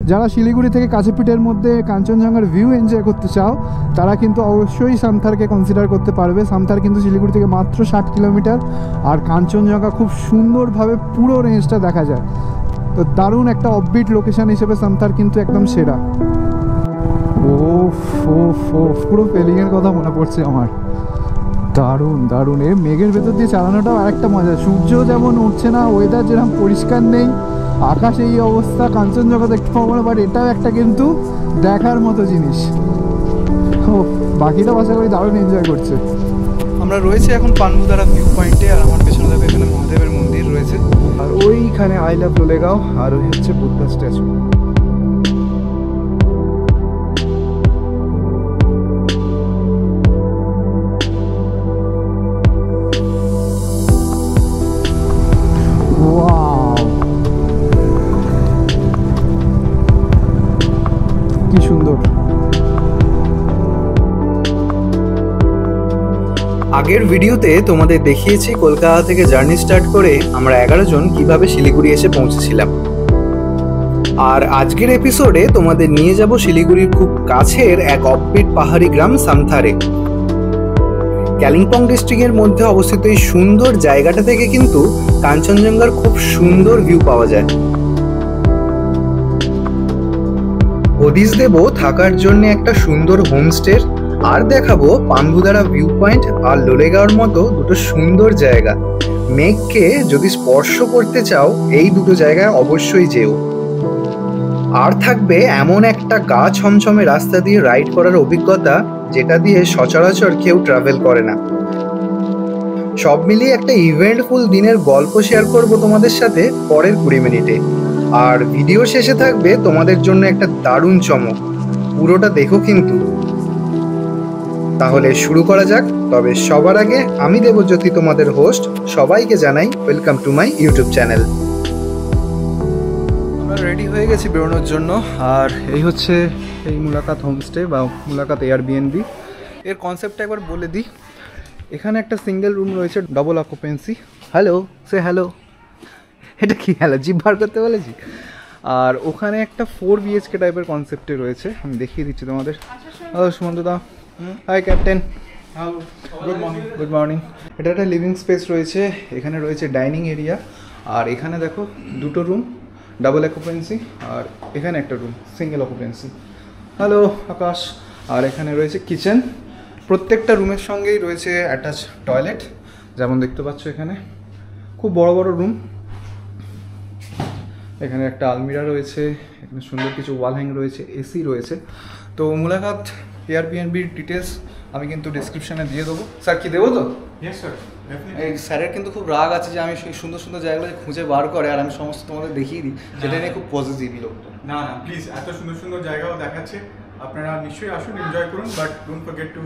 যারা শিলিগুড়ি থেকে কাছেপিঠের মধ্যে কাঞ্চনজঙ্ঘার ভিউ এনজয় করতে চাও তারা কিন্তু অবশ্যই সামথারকে কনসিডার করতে পারবে। সামথার কিন্তু শিলিগুড়ি থেকে মাত্র 60 কিলোমিটার, আর কাঞ্চনজঙ্ঘা খুব সুন্দরভাবে পুরো রেঞ্জটা দেখা যায়। তো দারুণ একটা অফবিট লোকেশন হিসেবে সামথার কিন্তু একদম সেরা। ওফ ওফ ওফ, পুরো পেলিংয়ের কথা মনে পড়ছে আমার। দারুণ দারুণ, এই মেঘের ভেতর দিয়ে চালানোটাও আরেকটা মজা। সূর্য যেমন উঠছে না, ওয়েদার যেরকম পরিষ্কার নেই, আকাশে এই অবস্থা, কাঞ্চনজঙ্ঘা দেখতে পাবো না, বাট এটাও একটা কিন্তু দেখার মতো জিনিস। ও বাকিটা আশা করি দারুণ এনজয় করছে। আমরা রয়েছে এখন পানবুদারা ভিউ পয়েন্টে, আর আমার পেছনে দেখো এখানে মহাদেবের মন্দির রয়েছে, আর ওইখানে আই লাভ লোলেগাঁও, আর ওই হচ্ছে বুদ্ধা স্ট্যাচু। কি সুন্দর। আগের ভিডিওতে তোমাদের দেখিয়েছি কলকাতা থেকে জার্নি স্টার্ট করে আমরা 11 জন কিভাবে শিলিগুড়ি এসে পৌঁছেছিলাম। আর আজকের এপিসোডে তোমাদের নিয়ে যাব শিলিগুড়ির খুব কাছের এক অফবিট পাহাড়ি গ্রাম সামথারে। কালিম্পং ডিস্ট্রিক্টের মধ্যে অবস্থিত এই সুন্দর জায়গাটা থেকে কিন্তু কাঞ্চনজঙ্ঘার খুব সুন্দর ভিউ পাওয়া যায়। হদিস দেব থাকার জন্য একটা সুন্দর হোমস্টে, আর দেখাবো পানবুদারা ভিউ পয়েন্ট আর লোলেগাঁওর মতো দুটো সুন্দর জায়গা। মেঘকে যদি স্পর্শ করতে চাও এই দুটো জায়গায় অবশ্যই যেও। আর থাকবে এমন একটা গা ছমছমে রাস্তা দিয়ে রাইড করার অভিজ্ঞতা যেটা দিয়ে সচরাচর কেউ ট্রাভেল করে না। সব মিলিয়ে একটা ইভেন্টফুল দিনের গল্প শেয়ার করব তোমাদের সাথে পরের 20 মিনিটে। আর ভিডিও শেষে থাকবে তোমাদের জন্য একটা দারুণ চমক, পুরোটা দেখো কিন্তু। তাহলে শুরু করা যাক। তবে সবার আগে আমি দেবজ্যোতি, তোমাদের হোস্ট, সবাইকে জানাই welcome to my YouTube channel. আমরা রেডি হয়ে গেছি বেরোনোর জন্য, আর এই হচ্ছে এই মুলাকাত হোমস্টে বা মুলাকাত এয়ারবিএনবি। এর কনসেপ্টটা একবার বলে দিই। এখানে একটা সিঙ্গেল রুম রয়েছে, ডবল অকুপেন্সি। হ্যালো, সে হ্যালো। এটা কি হ্যালো, জিভ বার করতে বলেছি। আর ওখানে একটা 4 BHK টাইপের কনসেপ্টে রয়েছে, আমি দেখিয়ে দিচ্ছি তোমাদের। হ্যালো সুমন্ত দা। Hi captain. Good morning. Good morning. এটা একটা লিভিং স্পেস রয়েছে, এখানে রয়েছে ডাইনিং এরিয়া, আর এখানে দেখো দুটো রুম ডাবল অকুপেন্সি, আর এখানে একটা রুম সিঙ্গেল অকুপেন্সি। হ্যালো আকাশ। আর এখানে রয়েছে কিচেন, প্রত্যেকটা রুমের সঙ্গেই রয়েছে অ্যাটাচ টয়লেট, যেমন দেখতে পাচ্ছ এখানে। খুব বড় বড় রুম। এখানে একটা আলমিরা রয়েছে, এখানে সুন্দর কিছু ওয়াল হ্যাং রয়েছে, এসি রয়েছে। তো মুলাকাত এয়ারবিএনবির ডিটেলস আমি কিন্তু ডিসক্রিপশানে দিয়ে দেবো। স্যার কি দেবো তো? এই স্যারের কিন্তু খুব রাগ আছে যে আমি সেই সুন্দর সুন্দর জায়গাগুলো খুঁজে বার করে আর আমি সমস্ত তোমাদের দেখিয়ে দিই, যেটা নিয়ে খুব পজিটিভ লোকটা। না না প্লিজ, এত সুন্দর সুন্দর জায়গাও দেখাচ্ছে, আপনারা নিশ্চয়ই আসুন, এনজয় করুন, but don't forget to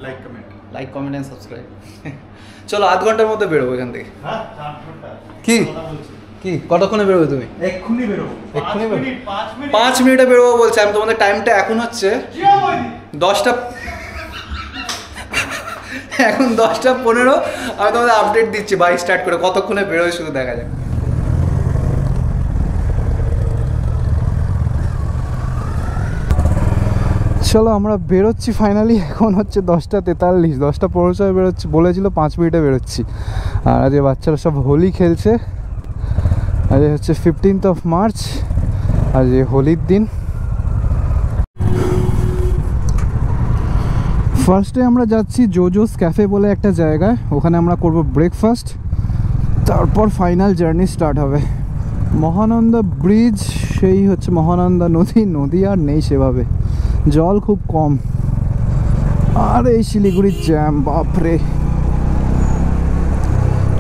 like comment and subscribe. চলো, আধ ঘন্টার মধ্যে বেরোবো এখান থেকে। কি কি কতক্ষণে বেরোবে তুমি? এক্ষুনি বেরোবো। এক্ষুনি 5 মিনিটে বেরোবো বলছে। আমি তোমাদের টাইমটা এখন হচ্ছে 10টা, এখন 10:15। আমি তোমাদের আপডেট দিচ্ছি বাইক স্টার্ট করে, কতক্ষণে বেরোয় শুধু দেখা যাক। চলো আমরা বেরোচ্ছি ফাইনালি। এখন হচ্ছে 10:43, 10:15 বেরোচ্ছি, বলেছিল 5 মিনিটে বেরোচ্ছি। আর আজ বাচ্চারা সব হোলি খেলছে। আজ হচ্ছে 15th মার্চ, আজ হোলির দিন। ফার্স্টে আমরা যাচ্ছি জোজোস ক্যাফে বলে একটা জায়গায়, ওখানে আমরা করব ব্রেকফাস্ট, তারপর ফাইনাল জার্নি স্টার্ট হবে। মহানন্দা ব্রিজ, সেই হচ্ছে মহানন্দা নদী, নদী আর নেই সেভাবে, জল খুব কম। আর এই শিলিগুড়ির জ্যাম, বাপরে,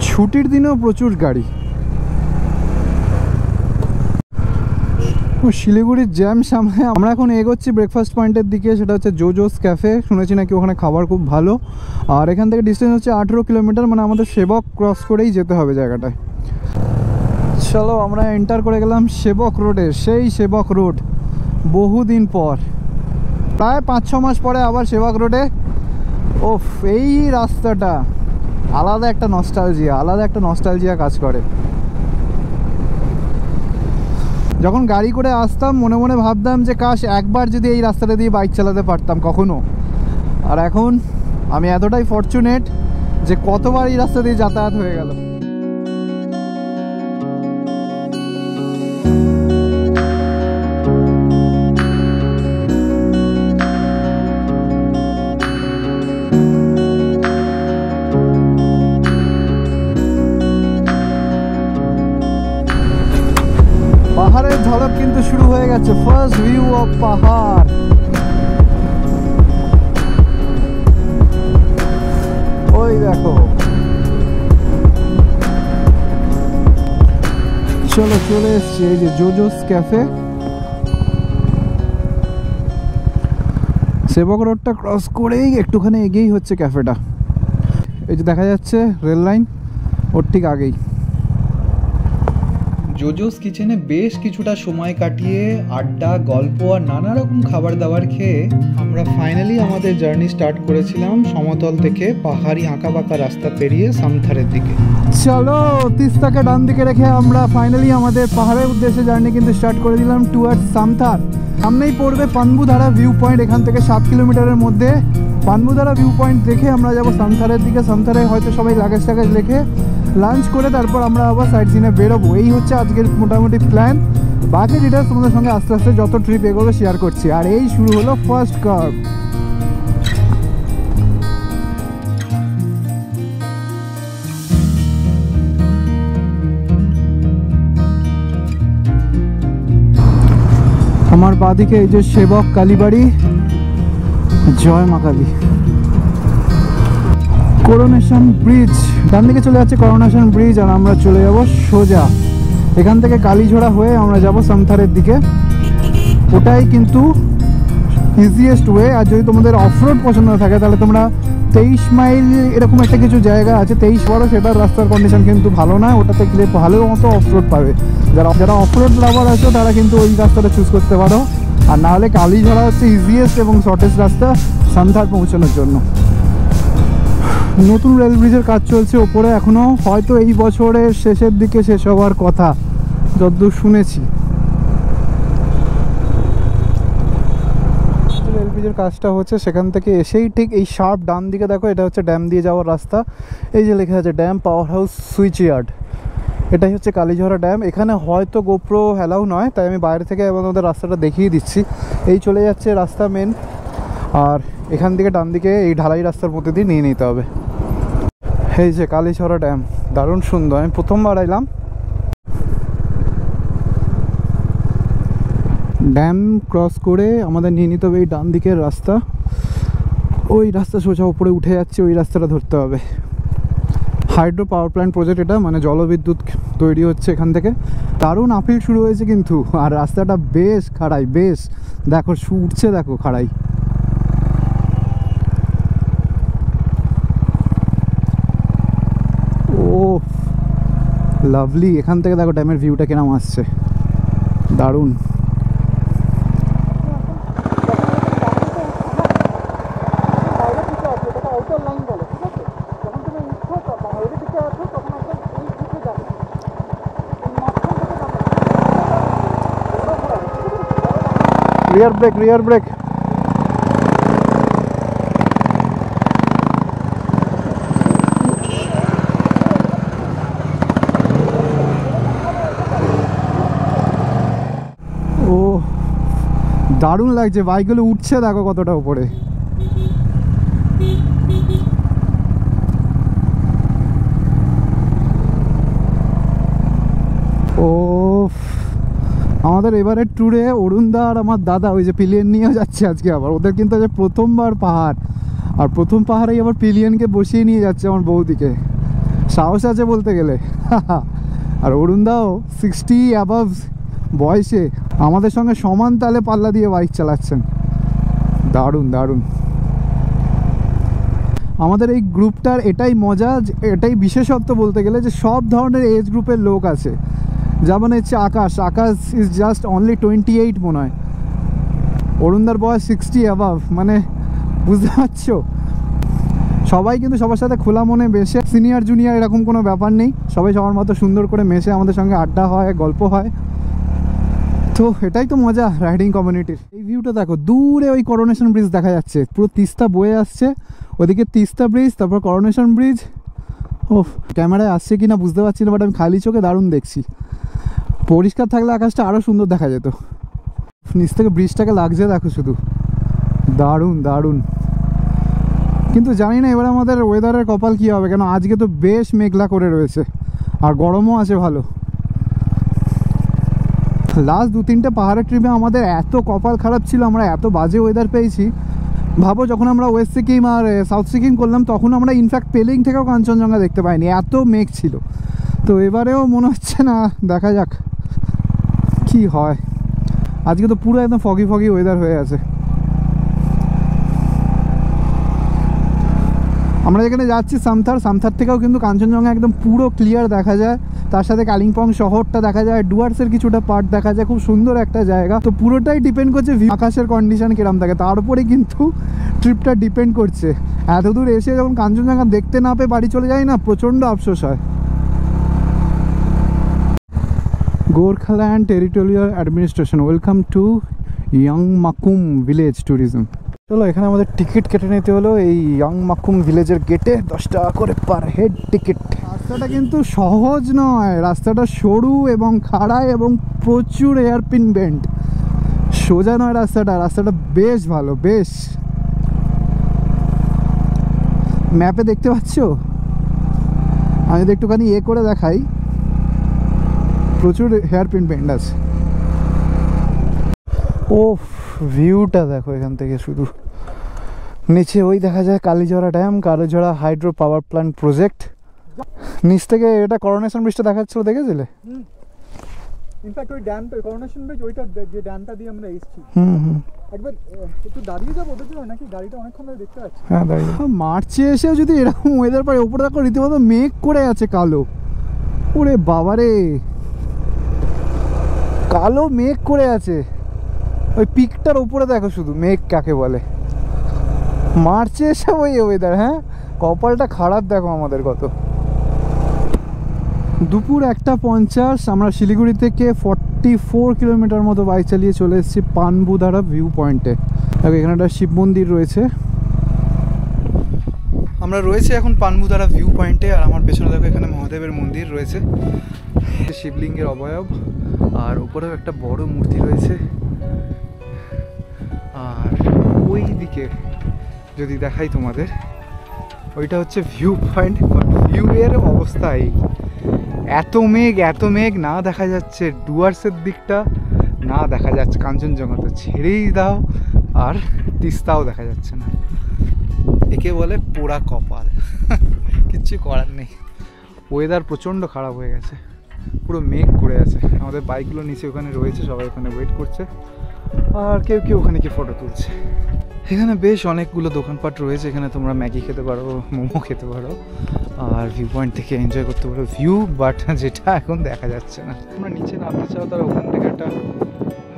ছুটির দিনেও প্রচুর গাড়ি। শিলিগুড়ির জ্যাম সামনে আমরা এখন এগোচ্ছি ব্রেকফাস্ট পয়েন্টের দিকে, সেটা হচ্ছে জোজোস ক্যাফে। শুনেছি নাকি ওখানে খাবার খুব ভালো। আর এখান থেকে ডিস্টেন্স হচ্ছে 18 কিলোমিটার, মানে আমাদের সেবক ক্রস করেই যেতে হবে জায়গাটায়। চলো আমরা এন্টার করে গেলাম সেবক রোডে, সেই সেবক রোড বহুদিন পর, প্রায় 5-6 মাস পরে আবার সেবক রোডে। ওফ, এই রাস্তাটা আলাদা একটা নস্টালজিয়া কাজ করে। যখন গাড়ি করে আসতাম মনে মনে ভাবতাম যে কাশ একবার যদি এই রাস্তাটা দিয়ে বাইক চালাতে পারতাম কখনো। আর এখন আমি এতটাই ফরচুনেট যে কতবার এই রাস্তা দিয়ে যাতায়াত হয়ে গেল। পাহাড়ের ঝলক কিন্তু শুরু হয়ে গেছে, ফার্স্ট ভিউ অফ পাহাড়। ওই দেখো, চলো চলে এসছি এই যে জোজোস ক্যাফে। সেবক রোডটা ক্রস করেই একটুখানি এগিয়েই হচ্ছে ক্যাফেটা। এই যে দেখা যাচ্ছে রেল লাইন, ওর ঠিক আগেই। জোজোস কিচেনে বেশ কিছুটা সময় কাটিয়ে আড্ডা, গল্প আর নানা রকম খাবার দাবার খেয়ে আমরা ফাইনালি আমাদের জার্নি স্টার্ট করেছিলাম সমতল থেকে পাহাড়ি আঁকাবাঁকা রাস্তা পেরিয়ে সামথারের দিকে। চলো, তিস্তাকে ডান দিকে রেখে আমরা ফাইনালি আমাদের পাহাড়ের উদ্দেশ্যে জার্নি কিন্তু স্টার্ট করে দিলাম টুয়ার্ডস সামথার। সামনেই পড়বে পানবুধারা ভিউ পয়েন্ট, এখান থেকে 7 কিলোমিটারের মধ্যে। পানবুধারা ভিউ পয়েন্ট দেখে আমরা যাব সামথারের দিকে। সামথারে হয়তো সবাই লাগেজ টাগেজ রেখে লাঞ্চ করে তারপর আমরা আবার সাইড সিনে বেরোবো। এই হচ্ছে আজকের মোটামুটি প্ল্যান। বাকি ডিটেলস তোমাদের সঙ্গে আস্তে আস্তে যত ট্রিপ এগোবে শেয়ার করছি। আর এই শুরু হলো ফার্স্ট কার্ভ। আমার বাদিকে এই যে সেবক কালীবাড়ি, জয় মা কালী। করোনেশন ব্রিজ, ডান দিকে চলে যাচ্ছে করোনেশন ব্রিজ। আর আমরা চলে যাব সোজা এখান থেকে কালীঝোড়া হয়ে আমরা যাব সামথারের দিকে। ওটাই কিন্তু ইজিয়েস্ট ওয়ে। আর যদি তোমাদের অফরোড পছন্দ থাকে তাহলে তোমরা 23 মাইল এরকম একটা কিছু জায়গা আছে, 23 বড়, সেটার রাস্তার কন্ডিশন কিন্তু ভালো না। ওটাতে গেলে ভালো মতো অফরোড পাবে। যারা অফরোড লাভার আছে তারা কিন্তু ওই রাস্তাটা চুজ করতে পারো। আর না হলে কালীঝোড়া হচ্ছে ইজিয়েস্ট এবং শর্টেস্ট রাস্তা সামথার পৌঁছানোর জন্য। নতুন রেল ব্রিজের কাজ চলছে ওপরে এখনও, হয়তো এই বছরের শেষের দিকে শেষ হওয়ার কথা যতদূর শুনেছি। রেল ব্রিজের কাজটা হচ্ছে সেখান থেকে এসেই ঠিক এই শার্প ডান দিকে দেখো, এটা হচ্ছে ড্যাম দিয়ে যাওয়ার রাস্তা। এই যে লেখা আছে dam power house switch yard, এটাই হচ্ছে কালীঝোড়া ড্যাম। এখানে হয়তো গোপ্রো অ্যালাউ নয়, তাই আমি বাইরে থেকে আমাদের রাস্তাটা দেখিয়ে দিচ্ছি। এই চলে যাচ্ছে রাস্তা মেন, আর এখান থেকে ডান দিকে এই ঢালাই রাস্তার মধ্যে দিয়ে নিয়ে নিতে হবে। এই যে কালীঝোড়া ড্যাম, দারুণ সুন্দর। আমি প্রথমবার এলাম। ড্যাম ক্রস করে আমাদের নিয়ে নিতে হবে এই ডান দিকের রাস্তা। ওই রাস্তা সোজা উপরে উঠে যাচ্ছে, ওই রাস্তাটা ধরতে হবে। হাইড্রো পাওয়ার প্ল্যান্ট প্রজেক্ট এটা, মানে জলবিদ্যুৎ তৈরি হচ্ছে এখান থেকে। দারুণ আপিল শুরু হয়েছে কিন্তু। আর রাস্তাটা বেশ খাড়াই, বেশ দেখো উঠছে, দেখো খাড়াই। ও লাভলি, এখান থেকে দেখো ড্যামের ভিউটা কিরম আসছে, দারুণ। রিয়ার ব্রেক, রিয়ার ব্রেক। ও দারুণ লাগছে, বাইকগুলো উঠছে দেখো কতটা উপরে। ও আমাদের এবারের ট্যুরে অরুণদা আর আমার দাদা ওই যে পিলিয়ন নিয়েও যাচ্ছে আজকে আবার। ওদের কিন্তু আজ প্রথমবার পাহাড়, আর প্রথম পাহাড়েই আবার পিলিয়নকে বসিয়ে নিয়ে যাচ্ছে আমার বৌদিকে। সাহস আছে বলতে গেলে। আর অরুণদাও 60 অ্যাবাভ বয়সে আমাদের সঙ্গে সমান তালে পাল্লা দিয়ে বাইক চালাচ্ছেন, দারুণ দারুণ। আমাদের এই গ্রুপটার এটাই মজা, এটাই বিশেষত্ব বলতে গেলে, যে সব ধরনের এজ গ্রুপের লোক আছে। যেমন হচ্ছে আকাশ ইজ জাস্ট অনলি 28 মনে হয়। অরুণদার বয়স 60 অ্যাবাভ, মানে বুঝতে পারছো। সবাই কিন্তু সবার সাথে খোলা মনে মেশে, সিনিয়র জুনিয়র এরকম কোনো ব্যাপার নেই। সবাই সবার মতো সুন্দর করে মেশে আমাদের সঙ্গে আড্ডা হয়, গল্প হয়। তো এটাই তো মজা রাইডিং কমিউনিটির। এই ভিউটা দেখো, দূরে ওই করোনেশন ব্রিজ দেখা যাচ্ছে, পুরো তিস্তা বয়ে আসছে, ওদিকে তিস্তা ব্রিজ, তারপর করোনেশন ব্রিজ। ও ক্যামেরায় আসছে কিনা বুঝতে পারছি না, বাট আমি খালি চোখে দারুণ দেখছি। পরিষ্কার থাকলে আকাশটা আরও সুন্দর দেখা যেত। নিচ থেকে ব্রিজটাকে লাগছে দেখো শুধু, দারুণ দারুণ। কিন্তু জানি না এবার আমাদের ওয়েদারের কপাল কী হবে, কেন আজকে তো বেশ মেঘলা করে রয়েছে আর গরমও আছে ভালো। লাস্ট 2-3টে পাহাড়ের ট্রিপে আমাদের এত কপাল খারাপ ছিল, আমরা এত বাজে ওয়েদার পেয়েছি। ভাবো যখন আমরা ওয়েস্ট সিকিম আর সাউথ সিকিম করলাম তখন আমরা ইনফ্যাক্ট পেলিং থেকেও কাঞ্চনজঙ্ঘা দেখতে পাইনি, এত মেঘ ছিল। তো এবারেও মনে হচ্ছে না, দেখা যাক কি হয়। আজকে তো পুরো একদম ফগি ফগি ওয়েদার হয়ে আছে। আমরা যেখানে যাচ্ছি সামথার থেকেও কিন্তু কাঞ্চনজঙ্ঘা একদম পুরো ক্লিয়ার দেখা যায়, তার সাথে কালিম্পং শহরটা দেখা যায়, ডুয়ার্সের কিছুটা পার্ট দেখা যায়, খুব সুন্দর একটা জায়গা। তো পুরোটাই ডিপেন্ড করছে আকাশের কন্ডিশন কিরম থাকে, তার উপরে কিন্তু ট্রিপটা ডিপেন্ড করছে। এত দূর এসে যখন কাঞ্চনজঙ্ঘা দেখতে না পেয়ে বাড়ি চলে যায় না, প্রচণ্ড আফসোস হয়। Gorkhaland territorial administration, welcome to Yangmakum village tourism. চলো, এখানে আমাদের টিকিট কেটে নিতে হলো এই ইয়াংমাকুম ভিলেজের গেটে, 10 টাকা করে পার হেড টিকিট। রাস্তাটা কিন্তু সহজ নয়, রাস্তাটা সরু এবং খাড়া এবং প্রচুর এয়ারপিন বেন্ড, সোজা নয় রাস্তাটা বেশ ভালো, বেশ। ম্যাপে দেখতে পাচ্ছ, আমি যদি একটুখানি করে দেখাই, প্রচুর হেয়ারপিন বেন্ড আছে। ও ভিউটা দেখো এখান থেকে, শুধু নিচে ওই দেখা যায় Kalijhora dam, Kalijhora hydro power plant project. নিচ থেকে এটা করোনেশন ব্রিজটা দেখাচ্ছিল, দেখেছিলে? ইনফ্যাক্ট ওই ড্যামটা, করোনেশন ব্রিজ, ওইটা যে ড্যামটা দিয়ে আমরা এসেছি। একবার একটু দাঁড়িয়ে যাবো ওদের জন্য, নাকি গাড়িটা অনেকক্ষণ ধরে দেখতে পাচ্ছি। হ্যাঁ দাঁড়িয়ে। মার্চে এসেও যদি এরকম ওয়েদার পায়, ওপরে দেখো রীতিমতো মেঘ করে আছে কালো। ওরে বাবারে, কালো মেঘ করে আছে, ওই পিকটার উপরে দেখো শুধু মেঘ কাকে বলে। মার্চে এসে ওই ওয়েদার, হ্যাঁ কপালটা খারাপ দেখো আমাদের কত। দুপুর 1:50 আমরা শিলিগুড়ি থেকে 44 কিলোমিটার মতো বাইক চালিয়ে চলে এসেছি পানবুধারা ভিউ পয়েন্টে। দেখো এখানে একটা শিব মন্দির রয়েছে। আমরা রয়েছে এখন পানবুধারা ভিউ পয়েন্টে, আর আমার পেছনে দেখো এখানে মহাদেবের মন্দির রয়েছে, শিবলিঙ্গের অবয়ব, আর উপরেও একটা বড় মূর্তি রয়েছে। আর ওই দিকে যদি দেখাই তোমাদের, ওইটা হচ্ছে ভিউ পয়েন্ট। ভিউ এর অবস্থা এই, এত মেঘ না দেখা যাচ্ছে ডুয়ার্সের দিকটা, না দেখা যাচ্ছে কাঞ্চনজঙ্ঘা, তো ছেড়েই দাও, আর তিস্তাও দেখা যাচ্ছে না। একে বলে পোড়া কপাল, কিচ্ছু করার নেই। ওয়েদার প্রচণ্ড খারাপ হয়ে গেছে, পুরো মেঘ করে আছে। আমাদের বাইকগুলো নিচে ওখানে রয়েছে, সবাই ওখানে ওয়েট করছে, আর কেউ ওখানে কি ফটো তুলছে। এখানে বেশ অনেকগুলো দোকানপাট রয়েছে, এখানে তোমরা ম্যাগি খেতে পারো, মোমো খেতে পারো, আর ভিউ পয়েন্ট থেকে এনজয় করতে পারো ভিউ, বাট যেটা এখন দেখা যাচ্ছে না। তোমরা নিচে নামতে চাও তারা ওখান থেকে একটা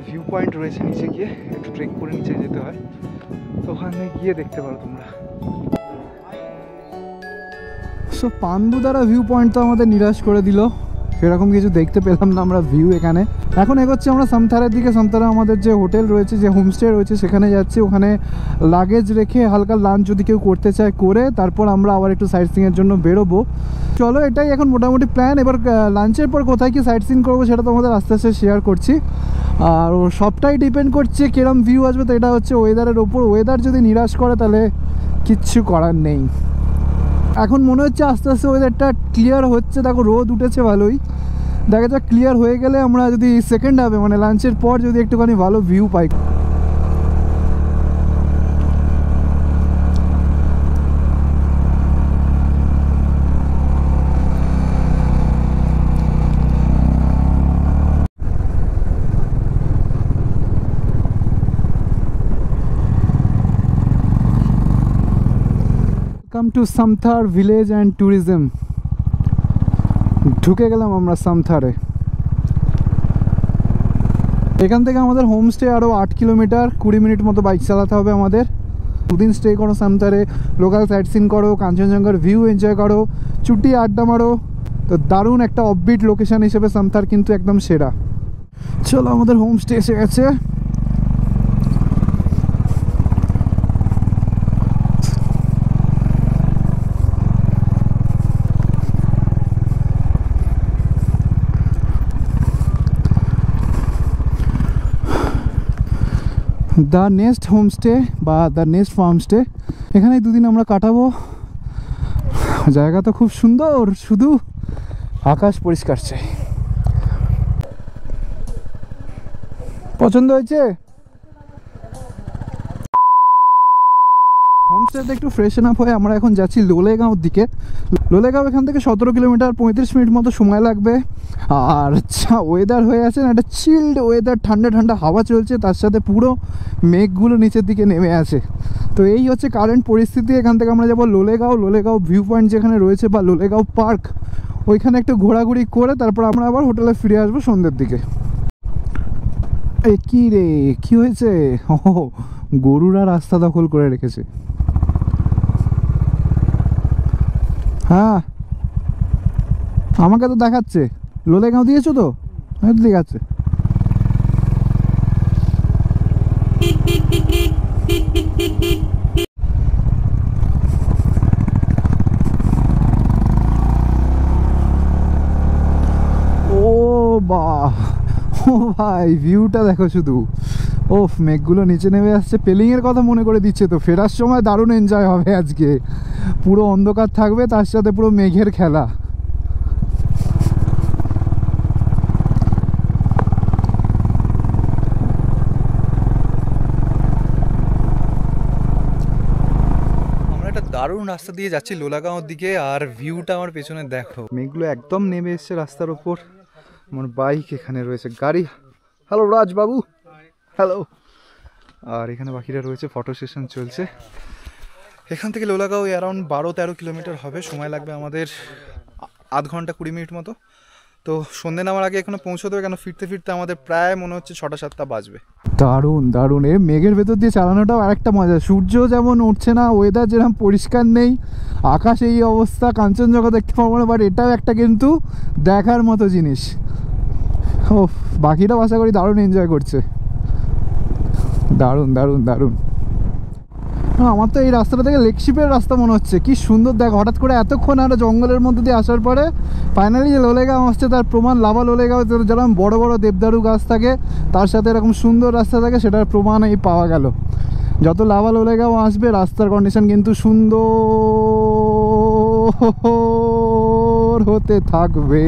ভিউ পয়েন্ট রয়েছে, নিচে গিয়ে একটু ট্রেক করে নিচে যেতে হয়, তো ওখানে গিয়ে দেখতে পারো তোমরা। সো পানবুধারা ভিউ পয়েন্ট তো আমাদের নিরাশ করে দিল, সেরকম কিছু দেখতে পেলাম না আমরা ভিউ এখানে। এখন এগোচ্ছি আমরা সামথারের দিকে। সামথারে আমাদের যে হোটেল রয়েছে, যে হোমস্টে রয়েছে, সেখানে যাচ্ছি। ওখানে লাগেজ রেখে হালকা লাঞ্চ যদি কেউ করতে চায় করে, তারপর আমরা আবার একটু সাইট সিইংয়ের জন্য বেরোবো। চলো, এটাই এখন মোটামুটি প্ল্যান। এবার লাঞ্চের পর কোথায় কি সাইট সিইং করবো সেটা তোমাদের আস্তে আস্তে শেয়ার করছি। আর সবটাই ডিপেন্ড করছে কিরম ভিউ আসবে, তো এটা হচ্ছে ওয়েদারের ওপর। ওয়েদার যদি নিরাশ করে তাহলে কিচ্ছু করার নেই। এখন মনে হচ্ছে আস্তে আস্তে ওয়েদারটা ক্লিয়ার হচ্ছে, দেখো রোদ উঠেছে ভালোই। দেখা যাক ক্লিয়ার হয়ে গেলে আমরা যদি সেকেন্ড হাফে মানে লাঞ্চের পর যদি একটুখানি ভালো ভিউ পাই। Welcome to Samthar village and tourism. ঢুকে গেলাম আমরা সামথারে। এখান থেকে আমাদের হোমস্টে আরও 8 কিলোমিটার, 20 মিনিট মতো বাইক চালাতে হবে আমাদের। দুদিন স্টে করো সামথারে, লোকাল সাইট সিন করো, কাঞ্চনজঙ্ঘার ভিউ এনজয় করো, ছুটি আড্ডা মারো। তো দারুণ একটা অফবিট লোকেশন হিসেবে সামথার কিন্তু একদম সেরা। চলো আমাদের হোমস্টে এসে গেছে। দ্য নেস্ট হোমস্টে বা দ্য নেস্ট ফার্মস্টে, এখানে দুদিন আমরা কাটাবো। জায়গা তো খুব সুন্দর, শুধু আকাশ পরিষ্কার চাই। পছন্দ হয়েছে? হোমস্টেতে একটু ফ্রেশন আপ হয়ে আমরা এখন যাচ্ছি লোলেগাঁওর দিকে। লোলেগাঁও এখান থেকে 17 কিলোমিটার, 35 মিনিট মতো সময় লাগবে। আর ওয়েদার হয়ে আছে না, একটা চিল্ড ওয়েদার, ঠান্ডা ঠান্ডা হাওয়া চলছে, তার সাথে পুরো মেঘগুলো নিচের দিকে নেমে আছে। তো এই হচ্ছে কারেন্ট পরিস্থিতি। এখান থেকে আমরা যাবো লোলেগাঁও ভিউ পয়েন্ট যেখানে রয়েছে, বা লোলেগাঁও পার্ক, ওইখানে একটু ঘোরাঘুরি করে তারপর আমরা আবার হোটেলে ফিরে আসবো সন্ধ্যের দিকে। কি রে, কি হয়েছে? ও, গরুরা রাস্তা দখল করে রেখেছে। হ্যাঁ, আমাকে তো দেখাচ্ছে লোলেগাঁও দিয়েছো তো, দেখাচ্ছে। ও বাহ, ও ভাই, ভিউটা দেখো শুধু। ওফ, মেঘগুলো নিচে নেমে আসছে, পেলিংয়ের কথা মনে করে দিচ্ছে। তো ফেরার সময় দারুণ এনজয় হবে আজকে, পুরো অন্ধকার থাকবে, তার সাথে পুরো মেঘের খেলা। আমরা একটা দারুণ রাস্তা দিয়ে যাচ্ছি লোলেগাঁওর দিকে, আর ভিউটা আমার পেছনে দেখো, মেঘগুলো একদম নেমে এসছে রাস্তার উপর। আমার বাইক এখানে রয়েছে, গাড়ি। Hello Rajbabu, hello. আর এখানে বাকিরা রয়েছে, ফটো সেশন চলছে। এখান থেকে লোলেগাঁও অ্যারাউন্ড 12-13 কিলোমিটার হবে, সময় লাগবে আমাদের আধ ঘন্টা 20 মিনিট মতো। তো সন্ধ্যে নামার আগে এখানে পৌঁছতে হবে, কেন ফিরতে ফিরতে আমাদের প্রায় মনে হচ্ছে 6টা-7টা বাজবে। দারুণ দারুণ, এ মেঘের ভেতর দিয়ে চালানোটাও আরেকটা মজা। সূর্য যেমন উঠছে না, ওয়েদার যেরকম পরিষ্কার নেই, আকাশ এই অবস্থা, কাঞ্চনজঙ্ঘা দেখতে পাবো না, বাট এটাও একটা কিন্তু দেখার মতো জিনিস। ও, বাকিটাও আশা করি দারুণ এনজয় করছে। দারুণ দারুণ দারুণ। আমার তো এই রাস্তাটা থেকে লেকশিপের রাস্তা মনে হচ্ছে, কি সুন্দর দেখ। হঠাৎ করে এতক্ষণ আমরা জঙ্গলের মধ্যে দিয়ে আসার পরে ফাইনালি যে লোলেগাঁও আসছে তার প্রমাণ। লাভা লোলেগাঁও যেরকম বড় বড় দেবদারু গাছ থাকে, তার সাথে এরকম সুন্দর রাস্তা থাকে, সেটার প্রমাণ এই পাওয়া গেল। যত লাভা লোলেগাঁও আসবে রাস্তার কন্ডিশন কিন্তু সুন্দর হতে থাকবে।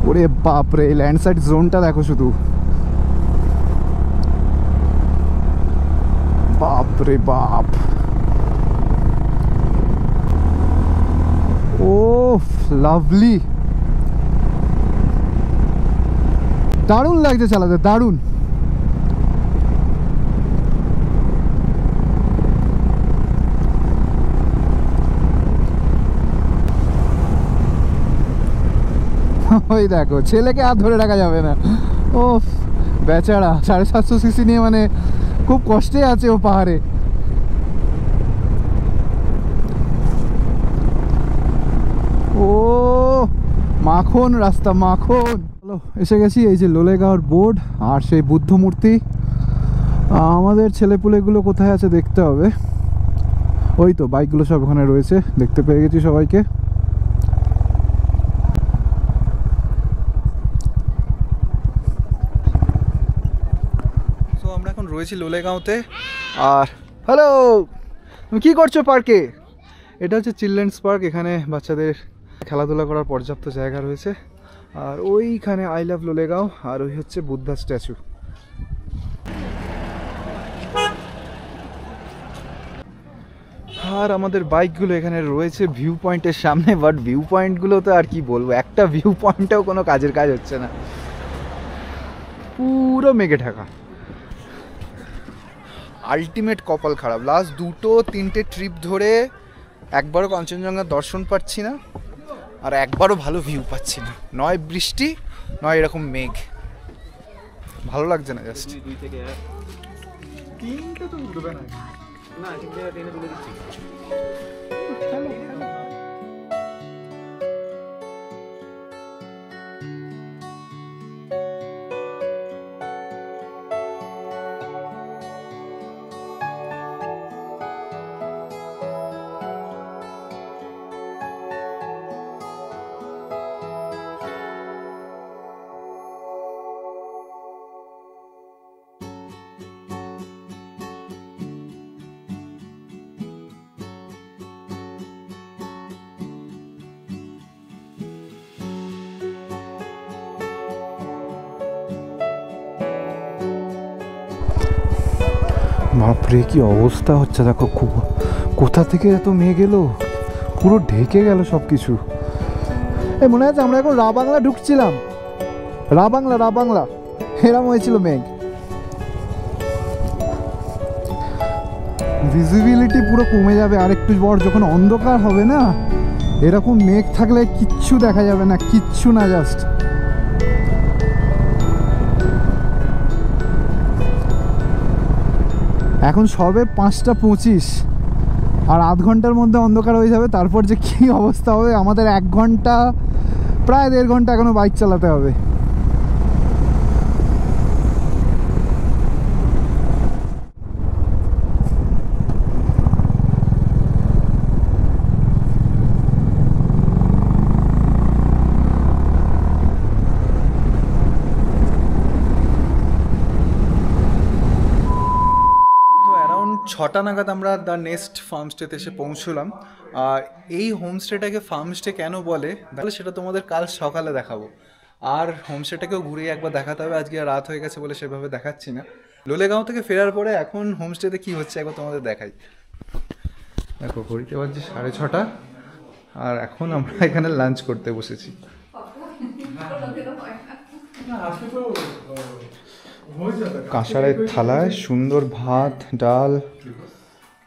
ওরে বাপরে, ল্যান্ডস্লাইড জোনটা দেখো শুধু, বাপরে বাপ। ও লাভলি, দারুণ লাগছে চালাতে, দারুণ। ওই দেখো, ছেলেকে আর ধরে রাখা যাবে না। ও বেচারা 750 সিসি নিয়ে মানে খুব কষ্টে আছে ও পাহাড়ে। ও মাখন রাস্তা, মাখন। চলো এসে গেছি, এই যে লোলেগাঁওর বোর্ড আর সেই বুদ্ধ মূর্তি। আমাদের ছেলেপুলেগুলো কোথায় আছে দেখতে হবে। ওই তো বাইকগুলো সব ওখানে রয়েছে, দেখতে পেয়ে গেছি সবাইকে। তো আমরা এখন রয়েছি লোলেগাঁওতে। আর হ্যালো, তুমি কী করছো পার্কে? এটা হচ্ছে চিলড্রেন্স পার্ক, এখানে বাচ্চাদের খেলাধুলা করার পর্যাপ্ত জায়গা রয়েছে। আর ওইখানে আই লাভ লোলেগাঁও, আর ওই হচ্ছে বুদ্ধা স্ট্যাচু। আর আমাদের বাইকগুলো এখানে রয়েছে ভিউ পয়েন্টের সামনে, বাট ভিউ পয়েন্টগুলো তো আর কি বলবো, একটা ভিউ পয়েন্টেও কোনো কাজের কাজ হচ্ছে না, পুরো মেঘে ঢাকা। আলটিমেট কপাল খারাপ, লাস্ট 2-3টে ট্রিপ ধরে একবারও কাঞ্চনজঙ্ঘার দর্শন পাচ্ছি না, আর একবারও ভালো ভিউ পাচ্ছি না। নয় বৃষ্টি, নয় এরকম মেঘ, ভালো লাগছে না। জাস্ট 2 থেকে 1 3টে তো উঠবে না, না 3 থেকে 10 এ তুলে দিচ্ছি। Hello, hello. বাপরে কি অবস্থা হচ্ছে দেখো, কোথা থেকে এত মেঘ এলো, পুরো ঢেকে গেল সব কিছু। এই মনে আছে আমরা এখন রাবাংলা ঢুকছিলাম, রাবাংলা এরম হয়েছিল মেঘ। ভিজিবিলিটি পুরো কমে যাবে আর একটু পর, যখন অন্ধকার হবে না, এরকম মেঘ থাকলে কিচ্ছু দেখা যাবে না, কিচ্ছু না, জাস্ট এখন সবে 5:25 আর আধ ঘন্টার মধ্যে অন্ধকার হয়ে যাবে। তারপর যে কি অবস্থা হবে, আমাদের 1 ঘন্টা প্রায় 1.5 ঘন্টা এখনো বাইক চালাতে হবে। ছটা নাগাদ আমরা দ্য নেস্ট ফার্মস্টেতে এসে পৌঁছলাম। আর এই হোমস্টেটাকে ফার্মস্টে কেন বলে তাহলে সেটা তোমাদের কাল সকালে দেখাবো। আর হোমস্টেটাকেও ঘুরিয়ে একবার দেখাতে হবে, আজকে রাত হয়ে গেছে বলে সেভাবে দেখাচ্ছি না। লোলেগাঁও থেকে ফেরার পরে এখন হোমস্টেতে কি হচ্ছে একবার তোমাদের দেখাই। দেখো ঘড়িতে বাজছে 6:30 আর এখন আমরা এখানে লাঞ্চ করতে বসেছি। কাঁসারের থালায় সুন্দর ভাত, ডাল,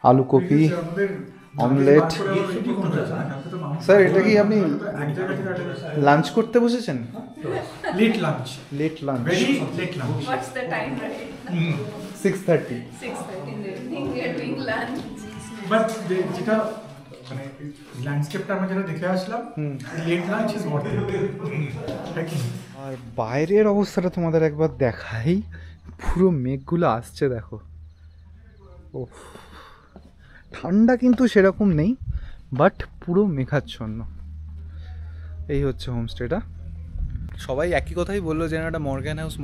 আলু কপি, অমলেট। স্যার এটা কি আপনি লাঞ্চ করতে বসেছেন? Late lunch. Late lunch. Very late lunch. What's the time, right? 6:30. 6:30 in the evening. We are doing lunch. But যেটা মানে ল্যান্ডস্কেপটা আমরা যেটা দেখে আসলাম, late lunch is worth it. আর বাইরের অবস্থাটা তোমাদের একবার দেখাই, পুরো মেঘগুলো আসছে দেখো। ও ঠান্ডা কিন্তু সেরকম নেই, বাট পুরো মেঘাচ্ছন্ন। এই হচ্ছে হোমস্টেটা। সবাই একই কথাই বললো যেন একটা মর্গ্যান হাউস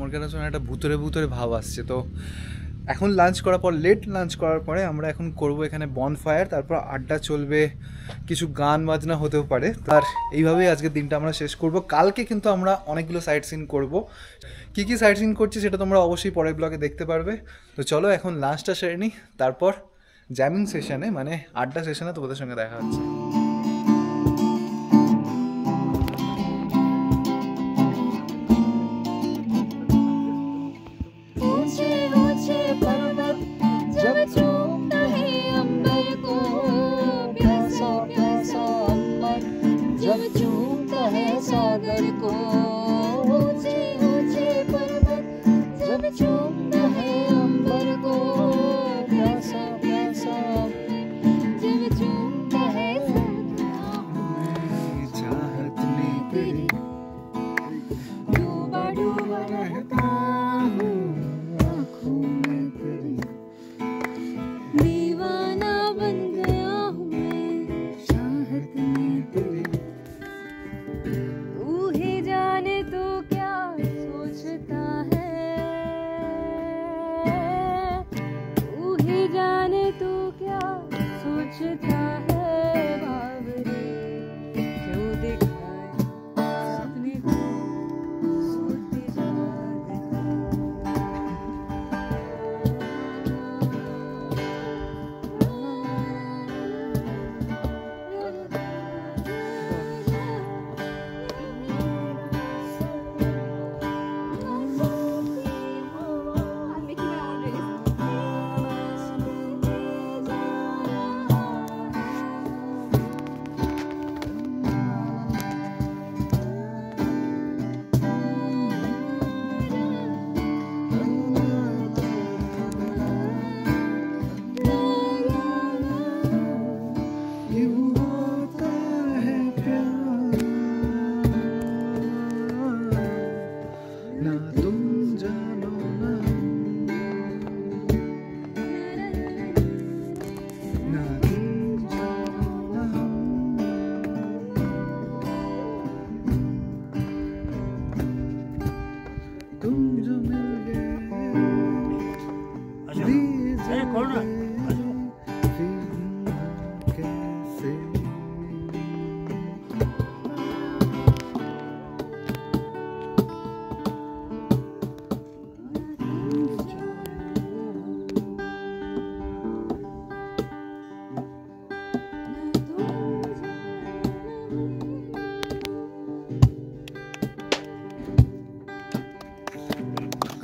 একটা ভুতুরে ভাব আসছে। তো এখন লাঞ্চ করার পর, লেট লাঞ্চ করার পরে আমরা এখন করব এখানে বনফায়ার, তারপর আড্ডা চলবে, কিছু গান বাজনা হতেও পারে। আর এইভাবেই আজকের দিনটা আমরা শেষ করব। কালকে কিন্তু আমরা অনেকগুলো সাইট সিন করবো। কী কী সাইট সিন করছি সেটা তোমরা অবশ্যই পরের ব্লগে দেখতে পারবে। তো চলো এখন লাঞ্চটা সেরে নিই, তারপর জ্যামিং সেশনে মানে আড্ডা সেশনে তোমাদের সঙ্গে দেখা হচ্ছে।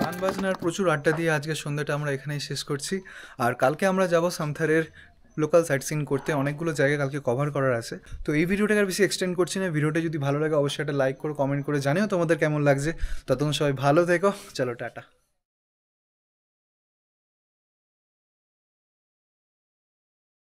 গান বাজনার প্রচুর আড্ডা দিয়ে আজকের সন্ধ্যাটা আমরা এখানেই শেষ করছি। আর কালকে আমরা যাব সামথারের লোকাল সাইট সিন করতে, অনেকগুলো জায়গা কালকে কভার করার আছে। তো এই ভিডিওটাকে আর বেশি এক্সটেন্ড করছি না। ভিডিওটা যদি ভালো লাগে অবশ্যই একটা লাইক করো, কমেন্ট করে জানিও তোমাদের কেমন লাগছে। ততক্ষণ সবাই ভালো থেকো, চলো টাটা।